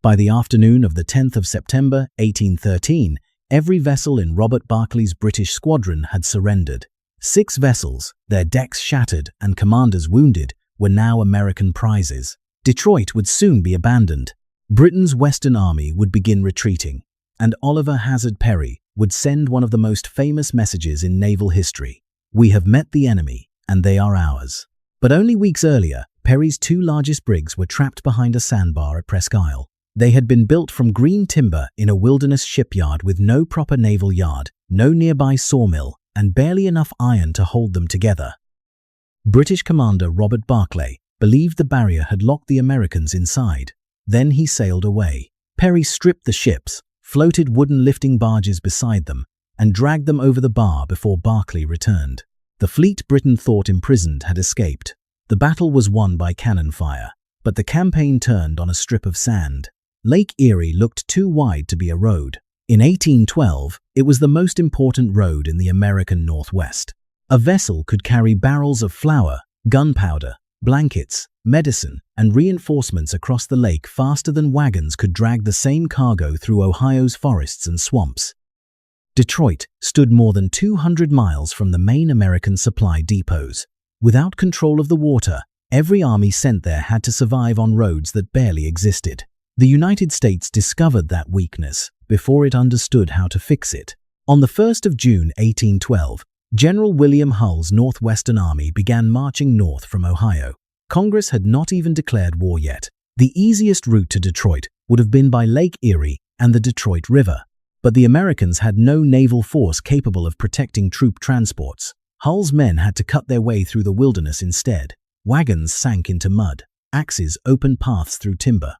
By the afternoon of the 10th of September, 1813, every vessel in Robert Barclay's British squadron had surrendered. 6 vessels, their decks shattered and commanders wounded, were now American prizes. Detroit would soon be abandoned. Britain's Western Army would begin retreating, and Oliver Hazard Perry would send one of the most famous messages in naval history: "We have met the enemy, and they are ours." But only weeks earlier, Perry's 2 largest brigs were trapped behind a sandbar at Presque Isle. They had been built from green timber in a wilderness shipyard with no proper naval yard, no nearby sawmill, and barely enough iron to hold them together. British commander Robert Barclay believed the barrier had locked the Americans inside. Then he sailed away. Perry stripped the ships, floated wooden lifting barges beside them, and dragged them over the bar before Barclay returned. The fleet Britain thought imprisoned had escaped. The battle was won by cannon fire, but the campaign turned on a strip of sand. Lake Erie looked too wide to be a road. In 1812, it was the most important road in the American Northwest. A vessel could carry barrels of flour, gunpowder, blankets, medicine, and reinforcements across the lake faster than wagons could drag the same cargo through Ohio's forests and swamps. Detroit stood more than 200 miles from the main American supply depots. Without control of the water, every army sent there had to survive on roads that barely existed. The United States discovered that weakness before it understood how to fix it. On the 1st of June 1812, General William Hull's Northwestern Army began marching north from Ohio. Congress had not even declared war yet. The easiest route to Detroit would have been by Lake Erie and the Detroit River, but the Americans had no naval force capable of protecting troop transports. Hull's men had to cut their way through the wilderness instead. Wagons sank into mud. Axes opened paths through timber.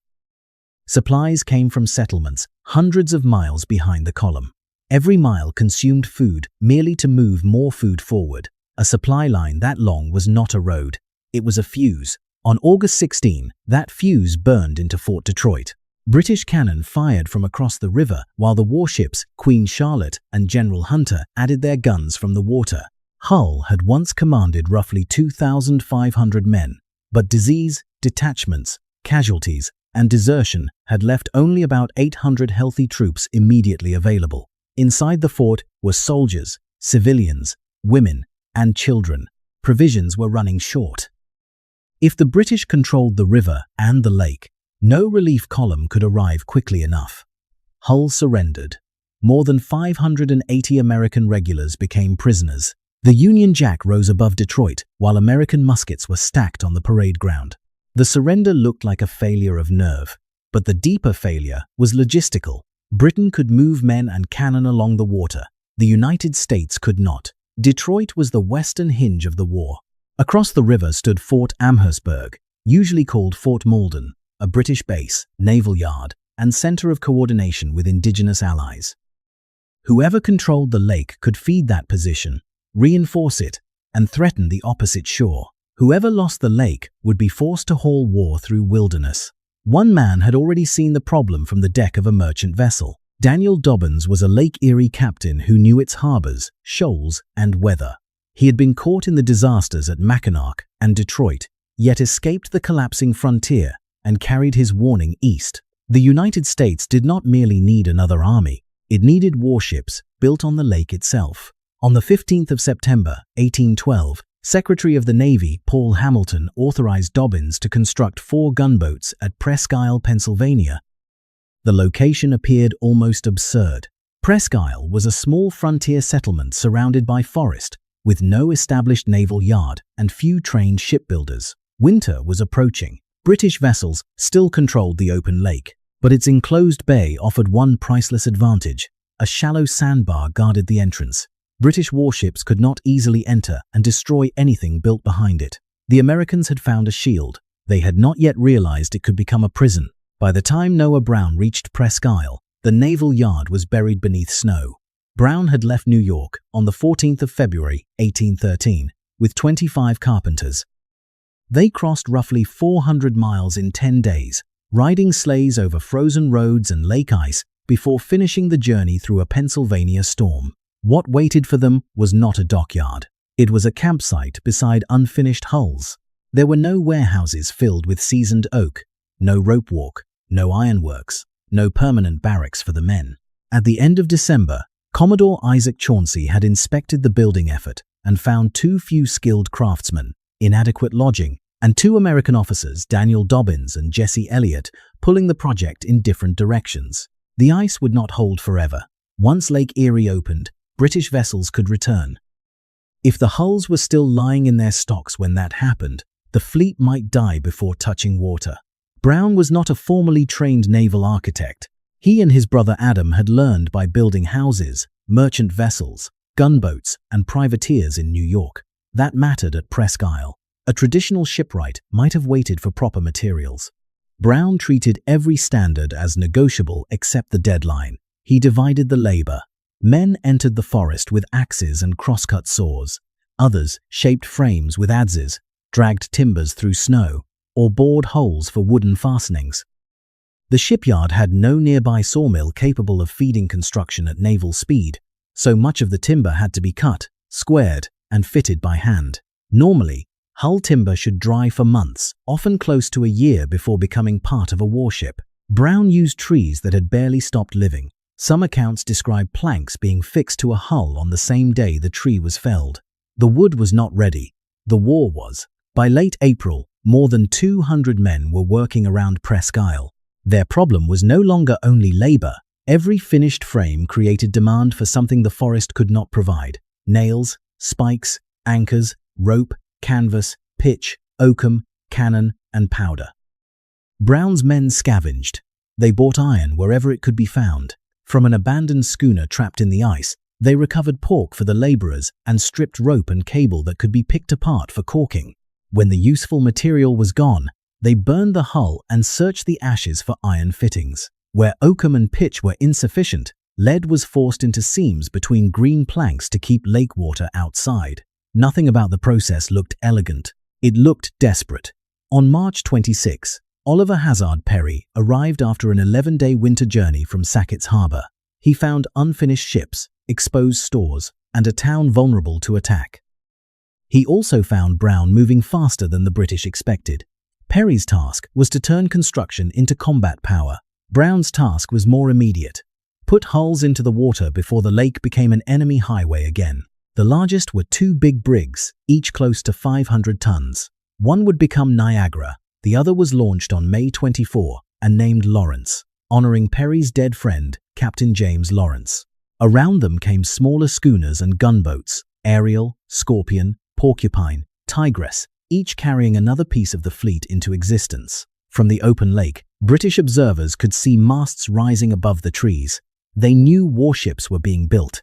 Supplies came from settlements hundreds of miles behind the column. Every mile consumed food merely to move more food forward. A supply line that long was not a road. It was a fuse. On August 16, that fuse burned into Fort Detroit. British cannon fired from across the river while the warships Queen Charlotte and General Hunter added their guns from the water. Hull had once commanded roughly 2,500 men, but disease, detachments, casualties, and desertion had left only about 800 healthy troops immediately available. Inside the fort were soldiers, civilians, women, and children. Provisions were running short. If the British controlled the river and the lake, no relief column could arrive quickly enough. Hull surrendered. More than 580 American regulars became prisoners. The Union Jack rose above Detroit while American muskets were stacked on the parade ground. The surrender looked like a failure of nerve, but the deeper failure was logistical. Britain could move men and cannon along the water. The United States could not. Detroit was the western hinge of the war. Across the river stood Fort Amherstburg, usually called Fort Malden, a British base, naval yard, and center of coordination with indigenous allies. Whoever controlled the lake could feed that position, reinforce it, and threaten the opposite shore. Whoever lost the lake would be forced to haul war through wilderness. One man had already seen the problem from the deck of a merchant vessel. Daniel Dobbins was a Lake Erie captain who knew its harbors, shoals, and weather. He had been caught in the disasters at Mackinac and Detroit, yet escaped the collapsing frontier and carried his warning east. The United States did not merely need another army, it needed warships built on the lake itself. On the 15th of September, 1812, Secretary of the Navy Paul Hamilton authorized Dobbins to construct 4 gunboats at Presque Isle, Pennsylvania. The location appeared almost absurd. Presque Isle was a small frontier settlement surrounded by forest, with no established naval yard and few trained shipbuilders. Winter was approaching. British vessels still controlled the open lake, but its enclosed bay offered one priceless advantage. A shallow sandbar guarded the entrance. British warships could not easily enter and destroy anything built behind it. The Americans had found a shield. They had not yet realized it could become a prison. By the time Noah Brown reached Presque Isle, the naval yard was buried beneath snow. Brown had left New York on the 14th of February, 1813, with 25 carpenters. They crossed roughly 400 miles in 10 days, riding sleighs over frozen roads and lake ice before finishing the journey through a Pennsylvania storm. What waited for them was not a dockyard. It was a campsite beside unfinished hulls. There were no warehouses filled with seasoned oak, no rope walk, no ironworks, no permanent barracks for the men. At the end of December, Commodore Isaac Chauncey had inspected the building effort and found too few skilled craftsmen, inadequate lodging, and 2 American officers, Daniel Dobbins and Jesse Elliott, pulling the project in different directions. The ice would not hold forever. Once Lake Erie opened, British vessels could return. If the hulls were still lying in their stocks when that happened, the fleet might die before touching water. Brown was not a formally trained naval architect. He and his brother Adam had learned by building houses, merchant vessels, gunboats, and privateers in New York. That mattered at Presque Isle. A traditional shipwright might have waited for proper materials. Brown treated every standard as negotiable except the deadline. He divided the labor. Men entered the forest with axes and crosscut saws. Others shaped frames with adzes, dragged timbers through snow, or bored holes for wooden fastenings. The shipyard had no nearby sawmill capable of feeding construction at naval speed, so much of the timber had to be cut, squared, and fitted by hand. Normally, hull timber should dry for months, often close to a year before becoming part of a warship. Brown used trees that had barely stopped living. Some accounts describe planks being fixed to a hull on the same day the tree was felled. The wood was not ready. The war was. By late April, more than 200 men were working around Presque Isle. Their problem was no longer only labor. Every finished frame created demand for something the forest could not provide: nails, spikes, anchors, rope, canvas, pitch, oakum, cannon, and powder. Brown's men scavenged. They bought iron wherever it could be found. From an abandoned schooner trapped in the ice, they recovered pork for the laborers and stripped rope and cable that could be picked apart for caulking. When the useful material was gone, they burned the hull and searched the ashes for iron fittings. Where oakum and pitch were insufficient, lead was forced into seams between green planks to keep lake water outside. Nothing about the process looked elegant. It looked desperate. On March 26, Oliver Hazard Perry arrived after an 11-day winter journey from Sackett's Harbor. He found unfinished ships, exposed stores, and a town vulnerable to attack. He also found Brown moving faster than the British expected. Perry's task was to turn construction into combat power. Brown's task was more immediate: put hulls into the water before the lake became an enemy highway again. The largest were 2 big brigs, each close to 500 tons. One would become Niagara. The other was launched on May 24 and named Lawrence, honoring Perry's dead friend, Captain James Lawrence. Around them came smaller schooners and gunboats: Ariel, Scorpion, Porcupine, Tigress, each carrying another piece of the fleet into existence. From the open lake, British observers could see masts rising above the trees. They knew warships were being built.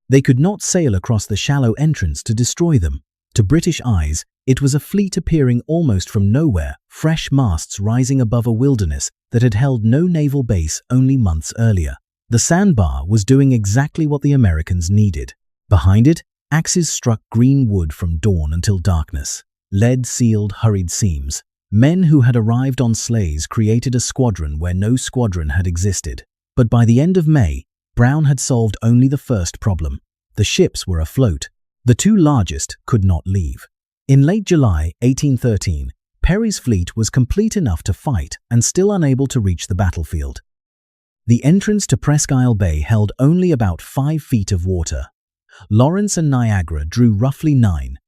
They could not sail across the shallow entrance to destroy them. To British eyes, it was a fleet appearing almost from nowhere, fresh masts rising above a wilderness that had held no naval base only months earlier. The sandbar was doing exactly what the Americans needed. Behind it, axes struck green wood from dawn until darkness. Lead sealed hurried seams. Men who had arrived on sleighs created a squadron where no squadron had existed. But by the end of May, Brown had solved only the first problem. The ships were afloat. The 2 largest could not leave. In late July 1813, Perry's fleet was complete enough to fight and still unable to reach the battlefield. The entrance to Presque Isle Bay held only about 5 feet of water. Lawrence and Niagara drew roughly 9.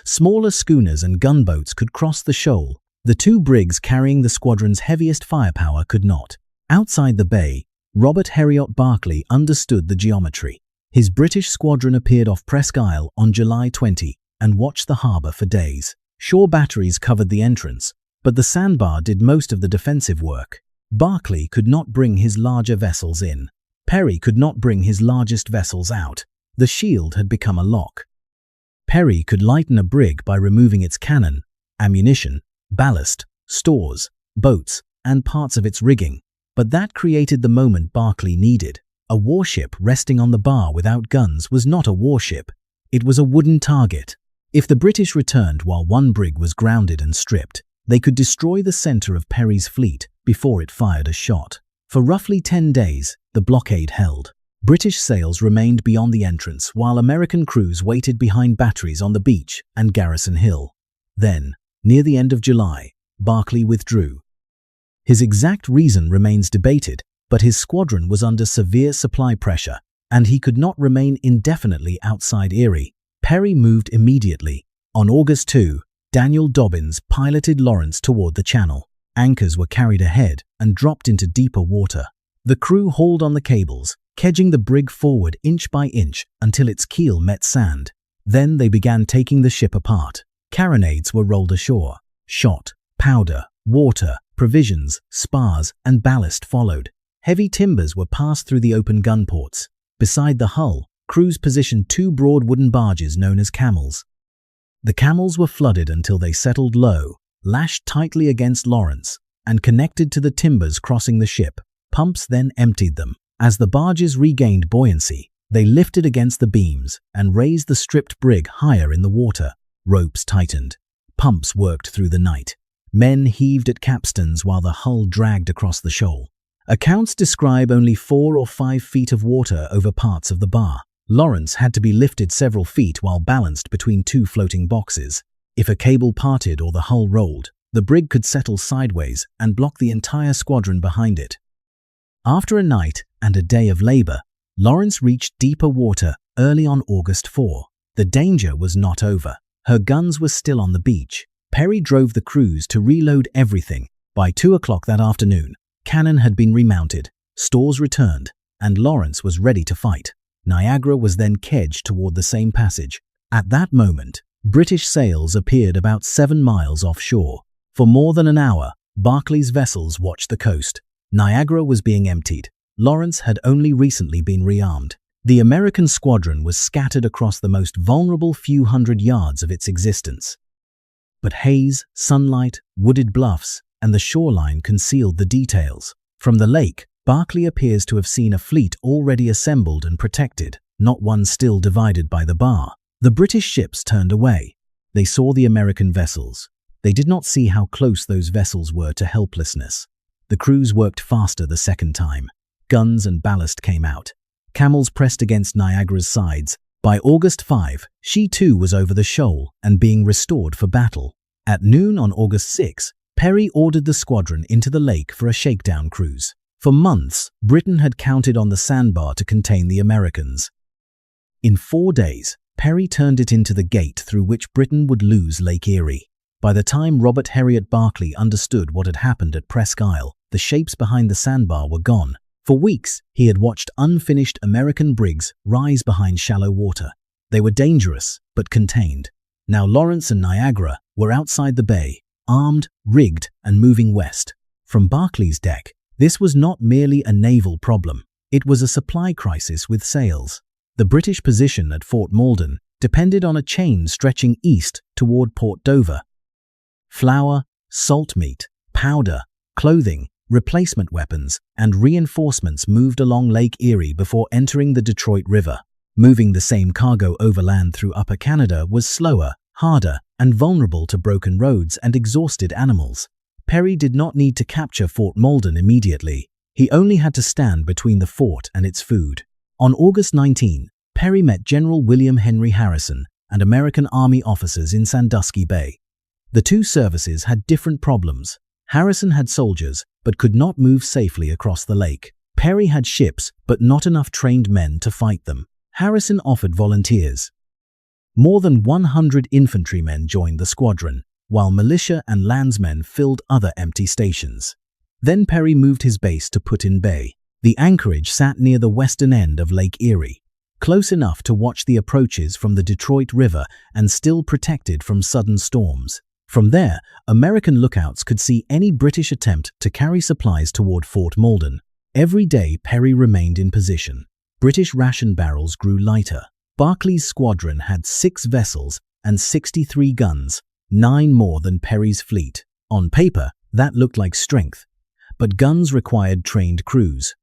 Smaller schooners and gunboats could cross the shoal. The 2 brigs carrying the squadron's heaviest firepower could not. Outside the bay, Robert Barclay understood the geometry. His British squadron appeared off Presque Isle on July 20 and watched the harbor for days. Shore batteries covered the entrance, but the sandbar did most of the defensive work. Barclay could not bring his larger vessels in. Perry could not bring his largest vessels out. The shield had become a lock. Perry could lighten a brig by removing its cannon, ammunition, ballast, stores, boats, and parts of its rigging. But that created the moment Barclay needed. A warship resting on the bar without guns was not a warship. It was a wooden target. If the British returned while one brig was grounded and stripped, they could destroy the center of Perry's fleet before it fired a shot. For roughly 10 days, the blockade held. British sails remained beyond the entrance while American crews waited behind batteries on the beach and Garrison Hill. Then, near the end of July, Barclay withdrew. His exact reason remains debated, but his squadron was under severe supply pressure, and he could not remain indefinitely outside Erie. Perry moved immediately. On August 2, Daniel Dobbins piloted Lawrence toward the channel. Anchors were carried ahead and dropped into deeper water. The crew hauled on the cables, kedging the brig forward inch by inch until its keel met sand. Then they began taking the ship apart. Carronades were rolled ashore. Shot, powder, water, provisions, spars, and ballast followed. Heavy timbers were passed through the open gun ports. Beside the hull, crews positioned two broad wooden barges known as camels. The camels were flooded until they settled low, lashed tightly against Lawrence, and connected to the timbers crossing the ship. Pumps then emptied them. As the barges regained buoyancy, they lifted against the beams and raised the stripped brig higher in the water. Ropes tightened. Pumps worked through the night. Men heaved at capstans while the hull dragged across the shoal. Accounts describe only 4 or 5 feet of water over parts of the bar. Lawrence had to be lifted several feet while balanced between 2 floating boxes. If a cable parted or the hull rolled, the brig could settle sideways and block the entire squadron behind it. After a night and a day of labor, Lawrence reached deeper water early on August 4. The danger was not over. Her guns were still on the beach. Perry drove the crews to reload everything. By 2 o'clock that afternoon, cannon had been remounted, stores returned, and Lawrence was ready to fight. Niagara was then kedged toward the same passage. At that moment, British sails appeared about 7 miles offshore. For more than an hour, Barclay's vessels watched the coast. Niagara was being emptied. Lawrence had only recently been rearmed. The American squadron was scattered across the most vulnerable few hundred yards of its existence. But haze, sunlight, wooded bluffs, and the shoreline concealed the details. From the lake, Barclay appears to have seen a fleet already assembled and protected, not one still divided by the bar. The British ships turned away. They saw the American vessels. They did not see how close those vessels were to helplessness. The crews worked faster the second time. Guns and ballast came out. Camels pressed against Niagara's sides. By August 5, she too was over the shoal and being restored for battle. At noon on August 6, Perry ordered the squadron into the lake for a shakedown cruise. For months, Britain had counted on the sandbar to contain the Americans. In 4 days, Perry turned it into the gate through which Britain would lose Lake Erie. By the time Robert Barclay understood what had happened at Presque Isle, the shapes behind the sandbar were gone. For weeks, he had watched unfinished American brigs rise behind shallow water. They were dangerous, but contained. Now Lawrence and Niagara were outside the bay, armed, rigged, and moving west. From Barclay's deck, this was not merely a naval problem. It was a supply crisis with sails. The British position at Fort Malden depended on a chain stretching east toward Port Dover. Flour, salt meat, powder, clothing, replacement weapons, and reinforcements moved along Lake Erie before entering the Detroit River. Moving the same cargo overland through Upper Canada was slower, harder, and vulnerable to broken roads and exhausted animals. Perry did not need to capture Fort Malden immediately. He only had to stand between the fort and its food. On August 19, Perry met General William Henry Harrison and American Army officers in Sandusky Bay. The two services had different problems. Harrison had soldiers, but could not move safely across the lake. Perry had ships, but not enough trained men to fight them. Harrison offered volunteers. More than 100 infantrymen joined the squadron, while militia and landsmen filled other empty stations. Then Perry moved his base to Put-in Bay. The anchorage sat near the western end of Lake Erie, close enough to watch the approaches from the Detroit River and still protected from sudden storms. From there, American lookouts could see any British attempt to carry supplies toward Fort Malden. Every day Perry remained in position. British ration barrels grew lighter. Barclay's squadron had 6 vessels and 63 guns, 9 more than Perry's fleet. On paper, that looked like strength, but guns required trained crews.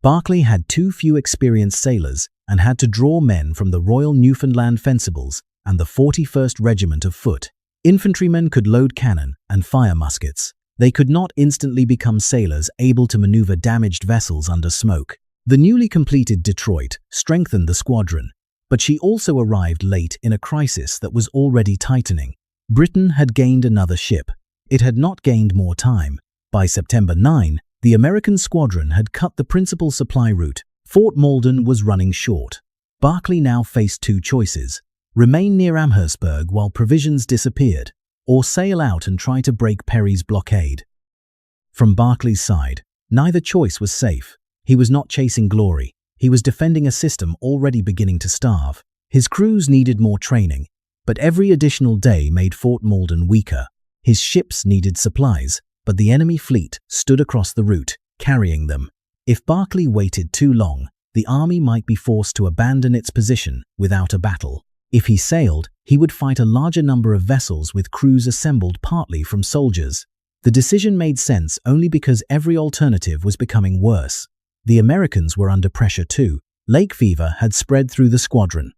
Barclay had too few experienced sailors and had to draw men from the Royal Newfoundland Fencibles and the 41st Regiment of Foot. Infantrymen could load cannon and fire muskets. They could not instantly become sailors able to maneuver damaged vessels under smoke. The newly completed Detroit strengthened the squadron, but she also arrived late in a crisis that was already tightening. Britain had gained another ship. It had not gained more time. By September 9, the American squadron had cut the principal supply route. Fort Malden was running short. Barclay now faced two choices: remain near Amherstburg while provisions disappeared, or sail out and try to break Perry's blockade. From Barclay's side, neither choice was safe. He was not chasing glory. He was defending a system already beginning to starve. His crews needed more training, but every additional day made Fort Malden weaker. His ships needed supplies, but the enemy fleet stood across the route, carrying them. If Barclay waited too long, the army might be forced to abandon its position without a battle. If he sailed, he would fight a larger number of vessels with crews assembled partly from soldiers. The decision made sense only because every alternative was becoming worse. The Americans were under pressure too. Lake fever had spread through the squadron.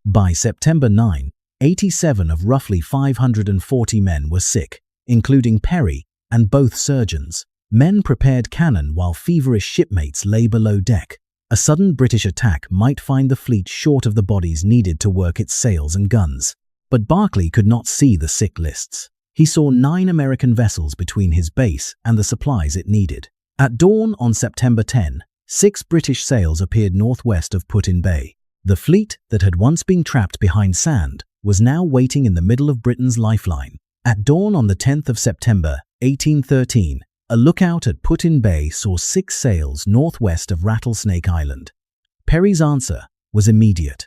By September 9, 87 of roughly 540 men were sick, including Perry and both surgeons. Men prepared cannon while feverish shipmates lay below deck. A sudden British attack might find the fleet short of the bodies needed to work its sails and guns. But Barclay could not see the sick lists. He saw 9 American vessels between his base and the supplies it needed. At dawn on September 10, 6 British sails appeared northwest of Put-in Bay. The fleet that had once been trapped behind sand was now waiting in the middle of Britain's lifeline. At dawn on the 10th of September, 1813, a lookout at Put-in Bay saw 6 sails northwest of Rattlesnake Island. Perry's answer was immediate.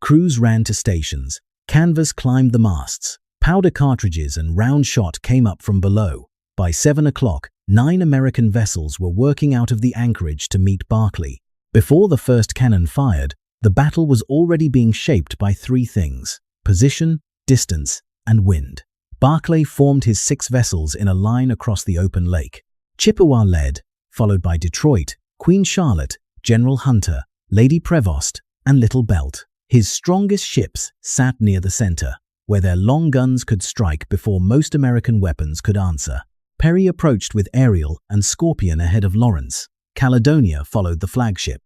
Crews ran to stations, canvas climbed the masts, powder cartridges and round shot came up from below. By 7 o'clock, 9 American vessels were working out of the anchorage to meet Barclay. Before the first cannon fired, the battle was already being shaped by 3 things: position, distance, and wind. Barclay formed his 6 vessels in a line across the open lake. Chippewa led, followed by Detroit, Queen Charlotte, General Hunter, Lady Prevost, and Little Belt. His strongest ships sat near the center, where their long guns could strike before most American weapons could answer. Perry approached with Ariel and Scorpion ahead of Lawrence. Caledonia followed the flagship.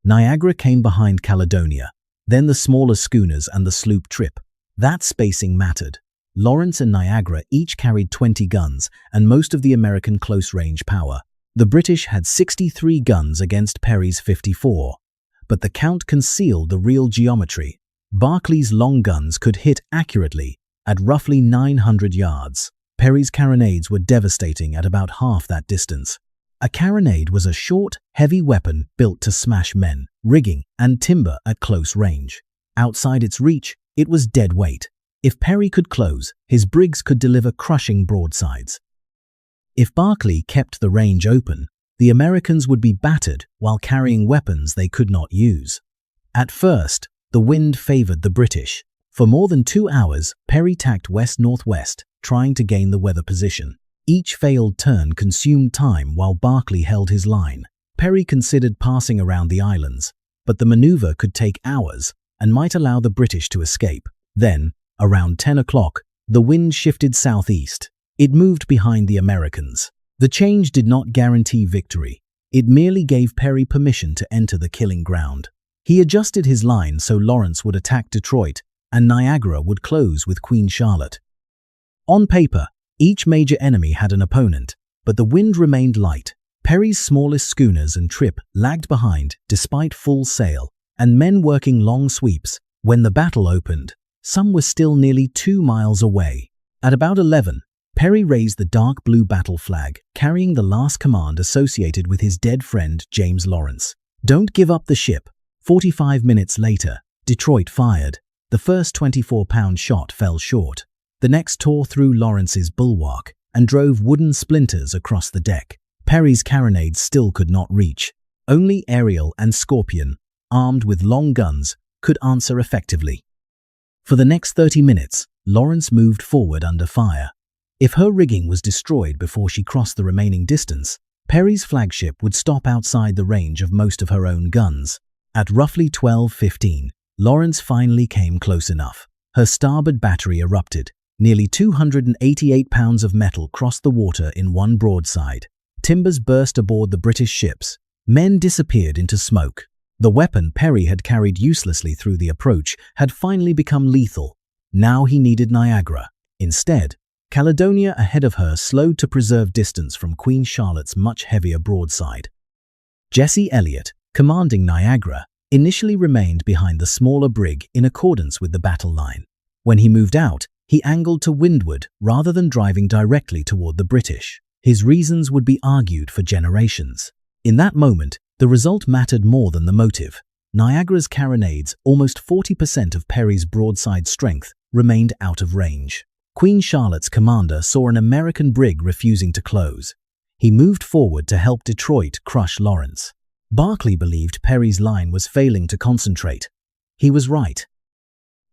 Niagara came behind Caledonia, then the smaller schooners and the sloop Trip. That spacing mattered. Lawrence and Niagara each carried 20 guns and most of the American close-range power. The British had 63 guns against Perry's 54, but the count concealed the real geometry. Barclay's long guns could hit accurately at roughly 900 yards. Perry's carronades were devastating at about half that distance. A carronade was a short, heavy weapon built to smash men, rigging, and timber at close range. Outside its reach, it was dead weight. If Perry could close, his brigs could deliver crushing broadsides. If Barclay kept the range open, the Americans would be battered while carrying weapons they could not use. At first, the wind favored the British. For more than 2 hours, Perry tacked west-northwest, trying to gain the weather position. Each failed turn consumed time while Barclay held his line. Perry considered passing around the islands, but the maneuver could take hours and might allow the British to escape. Then, around 10 o'clock, the wind shifted southeast. It moved behind the Americans. The change did not guarantee victory. It merely gave Perry permission to enter the killing ground. He adjusted his line so Lawrence would attack Detroit and Niagara would close with Queen Charlotte. On paper, each major enemy had an opponent, but the wind remained light. Perry's smallest schooners and Trip lagged behind despite full sail, and men working long sweeps. When the battle opened, some were still nearly 2 miles away. At about 11, Perry raised the dark blue battle flag, carrying the last command associated with his dead friend James Lawrence. "Don't give up the ship." 45 minutes later, Detroit fired. The first 24-pound shot fell short. The next tore through Lawrence's bulwark and drove wooden splinters across the deck. Perry's carronades still could not reach. Only Ariel and Scorpion, armed with long guns, could answer effectively. For the next 30 minutes, Lawrence moved forward under fire. If her rigging was destroyed before she crossed the remaining distance, Perry's flagship would stop outside the range of most of her own guns. At roughly 12:15, Lawrence finally came close enough. Her starboard battery erupted. Nearly 288 pounds of metal crossed the water in one broadside. Timbers burst aboard the British ships. Men disappeared into smoke. The weapon Perry had carried uselessly through the approach had finally become lethal. Now he needed Niagara. Instead, Caledonia ahead of her slowed to preserve distance from Queen Charlotte's much heavier broadside. Jesse Elliot, commanding Niagara, initially remained behind the smaller brig in accordance with the battle line. When he moved out, he angled to windward rather than driving directly toward the British. His reasons would be argued for generations. In that moment, the result mattered more than the motive. Niagara's carronades, almost 40% of Perry's broadside strength, remained out of range. Queen Charlotte's commander saw an American brig refusing to close. He moved forward to help Detroit crush Lawrence. Barclay believed Perry's line was failing to concentrate. He was right.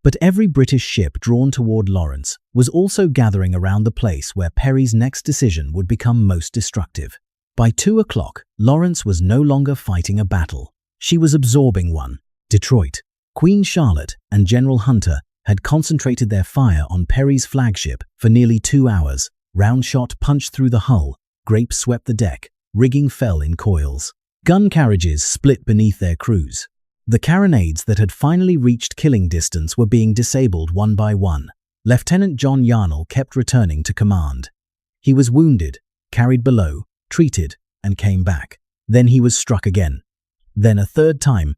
But every British ship drawn toward Lawrence was also gathering around the place where Perry's next decision would become most destructive. By 2 o'clock, Lawrence was no longer fighting a battle. She was absorbing one. Detroit, Queen Charlotte, and General Hunter had concentrated their fire on Perry's flagship for nearly 2 hours. Round shot punched through the hull, grape swept the deck, rigging fell in coils. Gun carriages split beneath their crews. The carronades that had finally reached killing distance were being disabled one by one. Lieutenant John Yarnell kept returning to command. He was wounded, carried below, treated, and came back. Then he was struck again. Then a third time.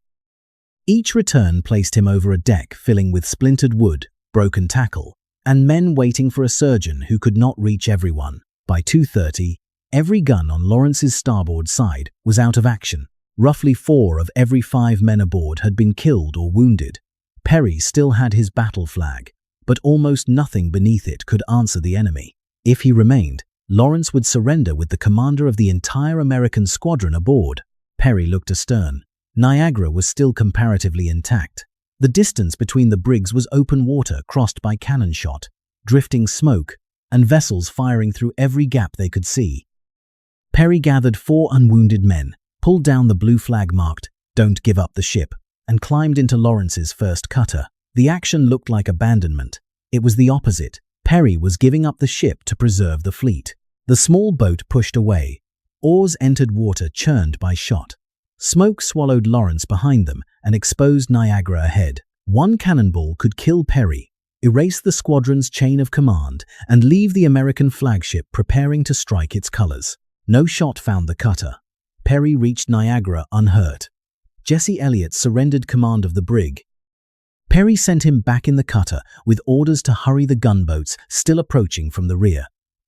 Each return placed him over a deck filling with splintered wood, broken tackle, and men waiting for a surgeon who could not reach everyone. By 2:30, every gun on Lawrence's starboard side was out of action. Roughly 4 of every 5 men aboard had been killed or wounded. Perry still had his battle flag, but almost nothing beneath it could answer the enemy. If he remained, Lawrence would surrender with the commander of the entire American squadron aboard. Perry looked astern. Niagara was still comparatively intact. The distance between the brigs was open water crossed by cannon shot, drifting smoke, and vessels firing through every gap they could see. Perry gathered 4 unwounded men, pulled down the blue flag marked, "Don't give up the ship," and climbed into Lawrence's first cutter. The action looked like abandonment. It was the opposite. Perry was giving up the ship to preserve the fleet. The small boat pushed away. Oars entered water churned by shot. Smoke swallowed Lawrence behind them and exposed Niagara ahead. One cannonball could kill Perry, erase the squadron's chain of command, and leave the American flagship preparing to strike its colors. No shot found the cutter. Perry reached Niagara unhurt. Jesse Elliot surrendered command of the brig. Perry sent him back in the cutter with orders to hurry the gunboats still approaching from the rear.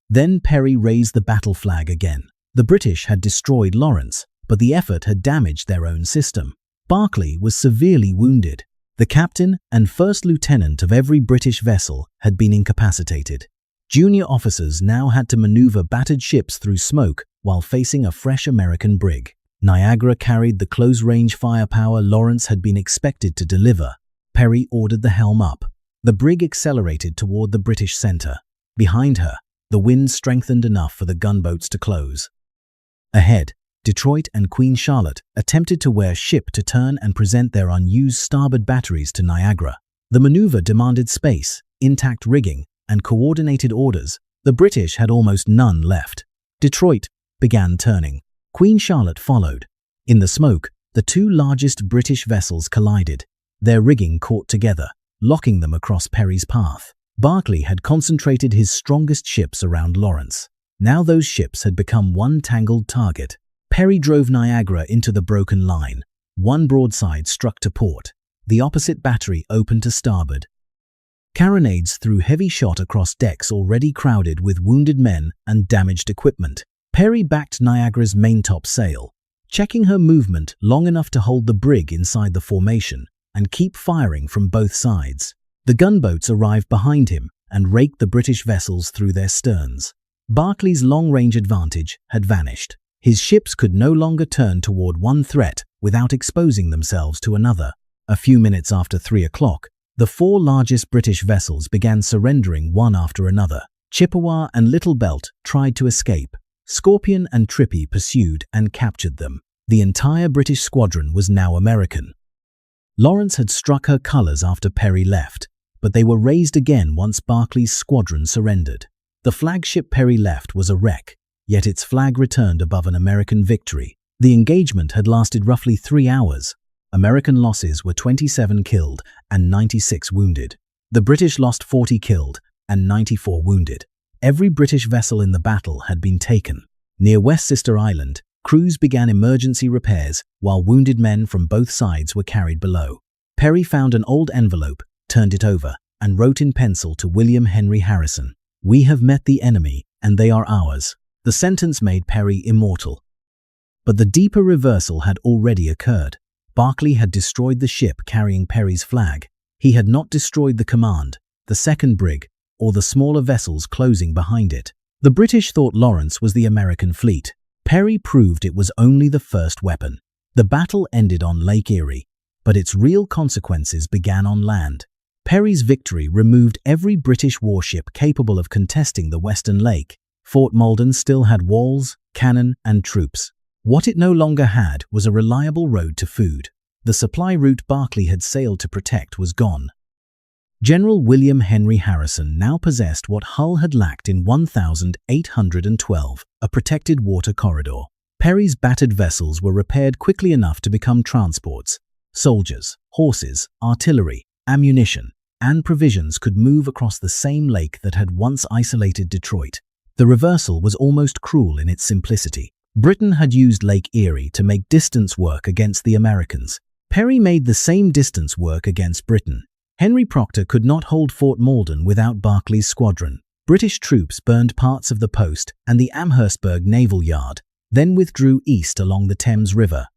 Then Perry raised the battle flag again. The British had destroyed Lawrence, but the effort had damaged their own system. Barclay was severely wounded. The captain and first lieutenant of every British vessel had been incapacitated. Junior officers now had to maneuver battered ships through smoke while facing a fresh American brig. Niagara carried the close-range firepower Lawrence had been expected to deliver. Perry ordered the helm up. The brig accelerated toward the British center. Behind her, the wind strengthened enough for the gunboats to close. Ahead, Detroit and Queen Charlotte attempted to wear ship to turn and present their unused starboard batteries to Niagara. The maneuver demanded space, intact rigging, and coordinated orders. The British had almost none left. Detroit began turning. Queen Charlotte followed. In the smoke, the 2 largest British vessels collided. Their rigging caught together, locking them across Perry's path. Barclay had concentrated his strongest ships around Lawrence. Now those ships had become one tangled target. Perry drove Niagara into the broken line. One broadside struck to port. The opposite battery opened to starboard. Carronades threw heavy shot across decks already crowded with wounded men and damaged equipment. Perry backed Niagara's maintop sail, checking her movement long enough to hold the brig inside the formation and keep firing from both sides. The gunboats arrived behind him and raked the British vessels through their sterns. Barclay's long-range advantage had vanished. His ships could no longer turn toward one threat without exposing themselves to another. A few minutes after 3 o'clock, the 4 largest British vessels began surrendering one after another. Chippewa and Little Belt tried to escape. Scorpion and Trippy pursued and captured them. The entire British squadron was now American. Lawrence had struck her colors after Perry left, but they were raised again once Barclay's squadron surrendered. The flagship Perry left was a wreck, yet its flag returned above an American victory. The engagement had lasted roughly 3 hours. American losses were 27 killed and 96 wounded. The British lost 40 killed and 94 wounded. Every British vessel in the battle had been taken. Near West Sister Island, crews began emergency repairs while wounded men from both sides were carried below. Perry found an old envelope, turned it over, and wrote in pencil to William Henry Harrison, "We have met the enemy, and they are ours." The sentence made Perry immortal. But the deeper reversal had already occurred. Barclay had destroyed the ship carrying Perry's flag. He had not destroyed the command, the second brig, or the smaller vessels closing behind it. The British thought Lawrence was the American fleet. Perry proved it was only the first weapon. The battle ended on Lake Erie, but its real consequences began on land. Perry's victory removed every British warship capable of contesting the Western Lake. Fort Malden still had walls, cannon, and troops. What it no longer had was a reliable road to food. The supply route Barclay had sailed to protect was gone. General William Henry Harrison now possessed what Hull had lacked in 1812, a protected water corridor. Perry's battered vessels were repaired quickly enough to become transports. Soldiers, horses, artillery, ammunition, and provisions could move across the same lake that had once isolated Detroit. The reversal was almost cruel in its simplicity. Britain had used Lake Erie to make distance work against the Americans. Perry made the same distance work against Britain. Henry Proctor could not hold Fort Malden without Barclay's squadron. British troops burned parts of the post and the Amherstburg Naval Yard, then withdrew east along the Thames River.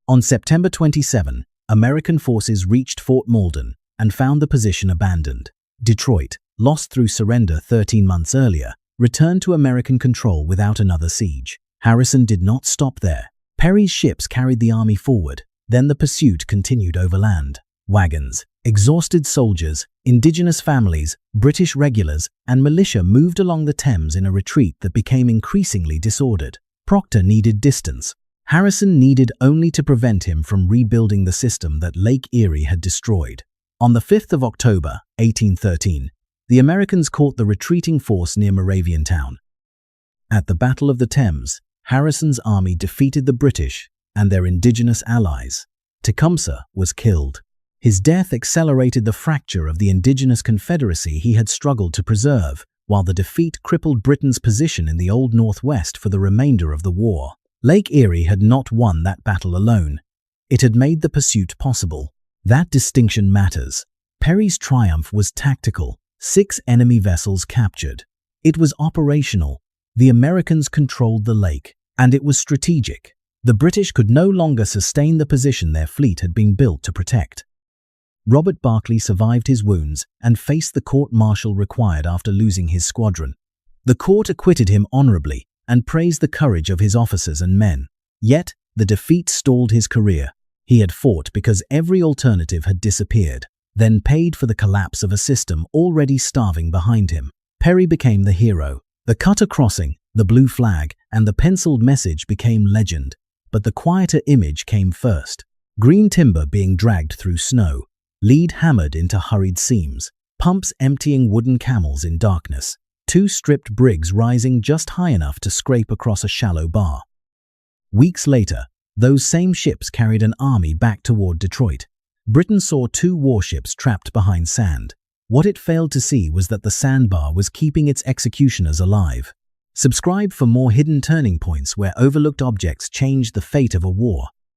On September 27, American forces reached Fort Malden and found the position abandoned. Detroit, lost through surrender 13 months earlier, returned to American control without another siege. Harrison did not stop there. Perry's ships carried the army forward. Then the pursuit continued overland. Wagons, exhausted soldiers, indigenous families, British regulars, and militia moved along the Thames in a retreat that became increasingly disordered. Proctor needed distance. Harrison needed only to prevent him from rebuilding the system that Lake Erie had destroyed. On the 5th of October, 1813, the Americans caught the retreating force near Moraviantown. At the Battle of the Thames, Harrison's army defeated the British and their indigenous allies. Tecumseh was killed. His death accelerated the fracture of the indigenous confederacy he had struggled to preserve, while the defeat crippled Britain's position in the Old Northwest for the remainder of the war. Lake Erie had not won that battle alone. It had made the pursuit possible. That distinction matters. Perry's triumph was tactical. 6 enemy vessels captured. It was operational. The Americans controlled the lake, and it was strategic. The British could no longer sustain the position their fleet had been built to protect. Robert Barclay survived his wounds and faced the court-martial required after losing his squadron. The court acquitted him honorably and praised the courage of his officers and men. Yet, the defeat stalled his career. He had fought because every alternative had disappeared, then paid for the collapse of a system already starving behind him. Perry became the hero. The cutter crossing, the blue flag, and the penciled message became legend. But the quieter image came first. Green timber being dragged through snow, lead hammered into hurried seams, pumps emptying wooden camels in darkness, 2 stripped brigs rising just high enough to scrape across a shallow bar. Weeks later, those same ships carried an army back toward Detroit. Britain saw 2 warships trapped behind sand. What it failed to see was that the sandbar was keeping its executioners alive. Subscribe for more hidden turning points where overlooked objects changed the fate of a war.